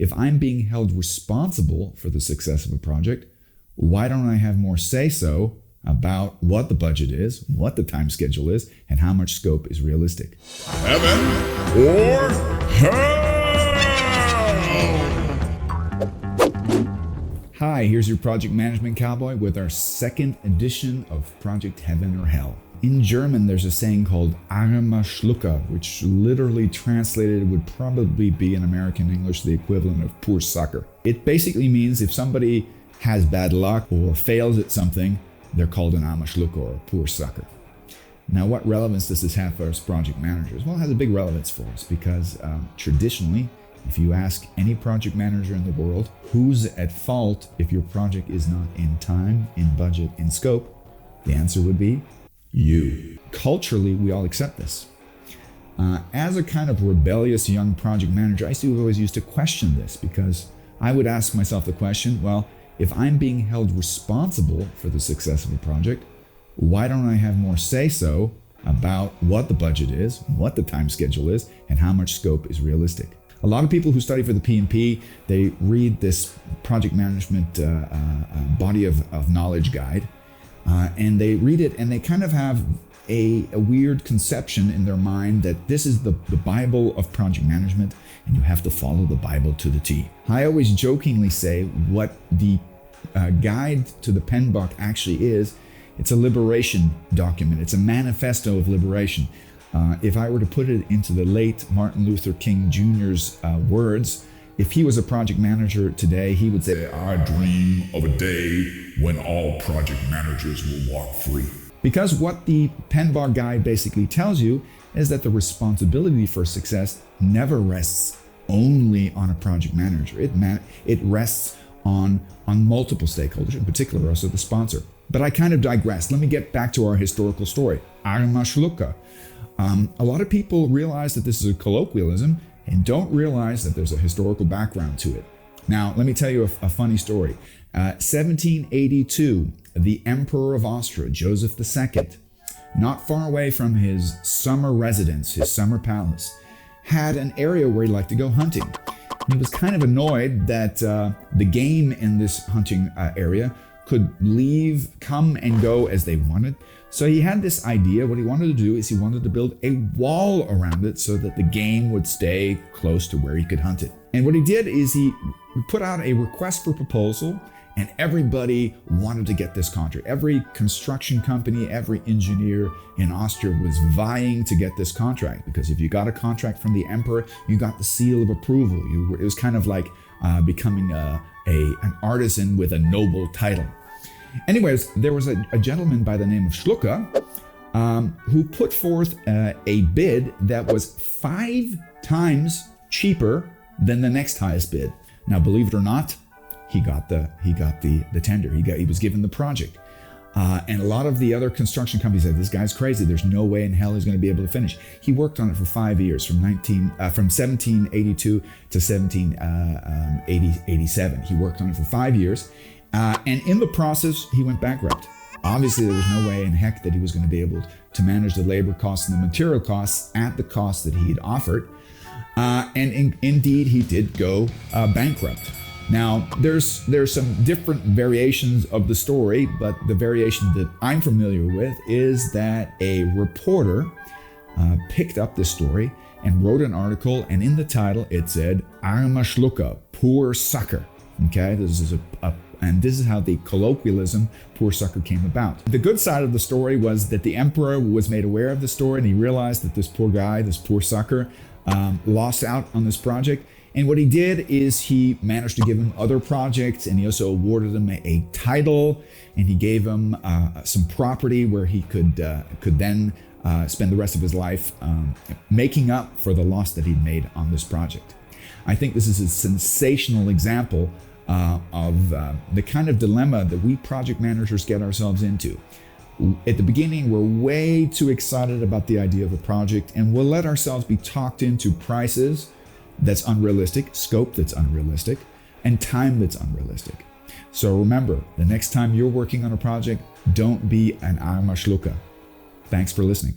if I'm being held responsible for the success of a project, why don't I have more say-so about what the budget is, what the time schedule is, and how much scope is realistic? Heaven or hell? Hi, here's your project management cowboy with our second edition of Project Heaven or Hell. In German, there's a saying called armer Schlucker, which literally translated would probably be in American English the equivalent of poor sucker. It basically means if somebody has bad luck or fails at something, they're called an armer Schlucker or a poor sucker. Now, what relevance does this have for us project managers? Well, it has a big relevance for us because traditionally, if you ask any project manager in the world who's at fault if your project is not in time, in budget, in scope, the answer would be you. Culturally, we all accept this. As a kind of rebellious young project manager, I always used to question this because I would ask myself the question, well, if I'm being held responsible for the success of a project, why don't I have more say-so about what the budget is, what the time schedule is, and how much scope is realistic? A lot of people who study for the PMP, they read this project management body of knowledge guide, and they read it and they kind of have a weird conception in their mind that this is the Bible of project management and you have to follow the Bible to the T. I always jokingly say what the guide to the PMBOK actually is. It's a liberation document. It's a manifesto of liberation. If I were to put it into the late Martin Luther King Jr.'s words, if he was a project manager today, he would say, I dream of a day when all project managers will walk free. Because what the PMBOK guide basically tells you is that the responsibility for success never rests only on a project manager. It rests on multiple stakeholders, in particular also the sponsor. But I kind of digress. Let me get back to our historical story. Armer Schlucker. A lot of people realize that this is a colloquialism and don't realize that there's a historical background to it. Now, let me tell you a funny story. 1782, the Emperor of Austria, Joseph II, not far away from his summer residence, his summer palace, had an area where he liked to go hunting. He was kind of annoyed that the game in this hunting area could come and go as they wanted. So he had this idea. What he wanted to do is he wanted to build a wall around it so that the game would stay close to where he could hunt it. And what he did is he put out a request for proposal, and everybody wanted to get this contract. Every construction company, every engineer in Austria was vying to get this contract, because if you got a contract from the emperor, you got the seal of approval. It was kind of like becoming an artisan with a noble title. Anyways, there was a gentleman by the name of Schlucker who put forth a bid that was 5 times cheaper than the next highest bid. Now, believe it or not, he got the tender. He was given the project. And a lot of the other construction companies said, this guy's crazy. There's no way in hell he's going to be able to finish. He worked on it for 5 years, from 1782 to 1787. He worked on it for 5 years. And in the process, he went bankrupt. Obviously, there was no way in heck that he was going to be able to manage the labor costs and the material costs at the cost that he had offered. Indeed, he did go bankrupt. Now, there's some different variations of the story, but the variation that I'm familiar with is that a reporter picked up this story and wrote an article, and in the title it said, Armer Schlucker, poor sucker. Okay, this is how the colloquialism poor sucker came about. The good side of the story was that the emperor was made aware of the story, and he realized that this poor guy, this poor sucker, lost out on this project. And what he did is he managed to give him other projects, and he also awarded him a title, and he gave him some property where he could then spend the rest of his life making up for the loss that he'd made on this project. I think this is a sensational example of the kind of dilemma that we project managers get ourselves into. At the beginning, we're way too excited about the idea of a project, and we'll let ourselves be talked into prices that's unrealistic, scope that's unrealistic, and time that's unrealistic. So remember, the next time you're working on a project, don't be an armer Schlucker. Thanks for listening.